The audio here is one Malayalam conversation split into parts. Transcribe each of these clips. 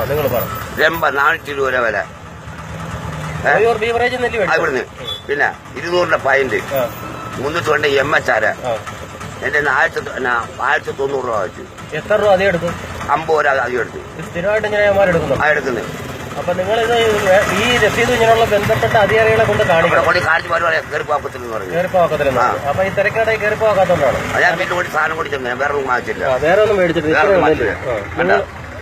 നിങ്ങൾ പറഞ്ഞു രമ്പ 420 രൂപ വില. ഇവിടുന്ന് പിന്നെ 200 പൈന്റ് 320 MHR എന്റെ 1090 രൂപ വെച്ചു. എത്ര രൂപ അധികം എടുക്കും? 50 രൂപ അധികം എടുത്തു. സ്ഥിരമായിട്ട് ഇങ്ങനെ എടുക്കുന്നത്. അപ്പൊ നിങ്ങൾ ഇത് ഈ രസീത് ഇങ്ങനെയുള്ള ബന്ധപ്പെട്ട അധികാരികളെ കൊണ്ട് കാണിക്കണം. കയറിപ്പോക്കത്തില്ലെന്ന് പറഞ്ഞു. കയറിപ്പോക്കത്തില്ല. അപ്പൊ ഈ തിരക്കടയിൽ കയറിപ്പോക്കാത്തോണ്ടാണ് ഞാൻ പിന്നെ കൂടി സാധനം കൂടി ചെന്നു. വേറെ ഒന്നും വാങ്ങിച്ചില്ല. വേറെ ഒന്നും മേടിച്ചിട്ടില്ല.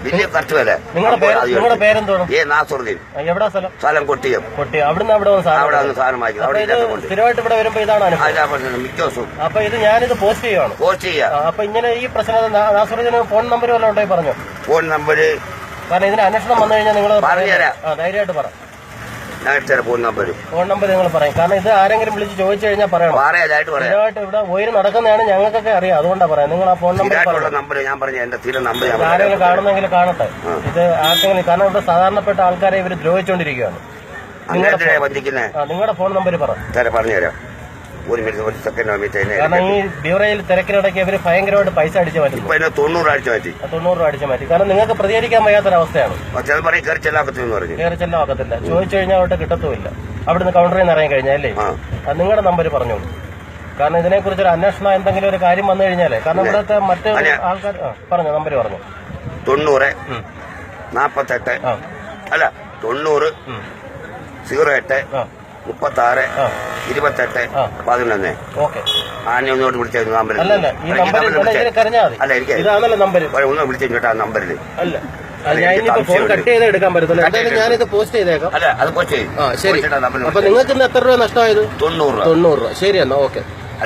വലിയ കറക്റ്റ് വില. നിങ്ങളുടെ പേരെന്തോണം? നാസുറുദ്ദീൻ. എവിടെ സ്ഥലം? സ്ഥലം കൊട്ടിയം. അവിടുന്ന് അവിടെ സാധനം വാങ്ങിക്കും. സ്ഥിരമായിട്ട് ഇവിടെ വരുമ്പോ ഇതാണ് മിക്ക ദിവസവും. അപ്പൊ ഇത് ഞാനിത് പോസ്റ്റ് ചെയ്യുവാണ്. പോസ്റ്റ് ചെയ്യാം. അപ്പൊ ഇങ്ങനെ ഈ പ്രശ്നം നാസുറുദ്ദീന് ഫോൺ നമ്പർ വല്ലതും ഉണ്ടെങ്കിൽ പറഞ്ഞു. ഫോൺ നമ്പര് കാരണം ഇതിന് അന്വേഷണം വന്നു കഴിഞ്ഞാൽ നിങ്ങൾ പറഞ്ഞുതരാം. ധൈര്യമായിട്ട് പറ. ഫോൺ നമ്പർ നിങ്ങൾ പറയും. കാരണം ഇത് ആരെങ്കിലും വിളിച്ച് ചോദിച്ചു കഴിഞ്ഞാൽ പറയണം. സ്ഥിരമായിട്ട് ഇവിടെ ഉയരം നടക്കുന്നതാണ് ഞങ്ങൾക്കൊക്കെ അറിയാം. അതുകൊണ്ടാണ് പറയാം. നിങ്ങൾ ആ ഫോൺ നമ്പർ ആരെങ്കിലും കാണുന്നെങ്കിൽ കാണട്ടെ. ഇത് ആർക്കെങ്കിലും കാരണം ഇവിടെ സാധാരണപ്പെട്ട ആൾക്കാരെ ഇവർ ദ്രോഹിച്ചുകൊണ്ടിരിക്കുകയാണ്. നിങ്ങളുടെ ഫോൺ നമ്പർ പറഞ്ഞുതരാം. കാരണം ഈ ബ്യൂറോയിൽ തിരക്കിനിടയ്ക്ക് ഇവര് ഭയങ്കരമായിട്ട് പൈസ അടിച്ചു മാറ്റി. 90 അടിച്ചു മാറ്റി. 90 അടിച്ചു മാറ്റി. കാരണം നിങ്ങൾക്ക് പ്രതികരിക്കാൻ വയ്യാത്തൊരവസ്ഥയാണ്. കയറി ചെല്ലാക്കത്തില്ല. ചോദിച്ചു കഴിഞ്ഞാൽ അവിടെ കിട്ടത്തുമില്ല. അവിടുന്ന് കൗണ്ടറിൽ നിന്ന് ഇറങ്ങി കഴിഞ്ഞാലേ നിങ്ങളുടെ നമ്പർ പറഞ്ഞോളൂ. കാരണം ഇതിനെക്കുറിച്ചൊരു അന്വേഷണം എന്തെങ്കിലും ഒരു കാര്യം വന്നു കഴിഞ്ഞാലേ കാരണം ഇവിടുത്തെ മറ്റ് ആൾക്കാർ പറഞ്ഞു നമ്പർ പറഞ്ഞു 90 48 അല്ല 90 08 36 28 11. ആനെ ഒന്നുകൊണ്ട് വിളിച്ചു നമ്പർ. അല്ല ഒന്ന് വിളിച്ചു കേട്ടോ ആ നമ്പറിൽ. അല്ല ഞാനിപ്പോ ഫോൺ കട്ട് ചെയ്ത് എടുക്കാൻ പറ്റത്തില്ല. എന്തായാലും ഞാനിത് പോസ്റ്റ് ചെയ്തേക്കാം. അല്ല അത് പോസ്റ്റ് ചെയ്യും. ശരി. അപ്പൊ നിങ്ങൾക്ക് ഇന്ന് എത്ര രൂപ നഷ്ടമായത്? 90 രൂപ. ശരി എന്നാ ഓക്കെ.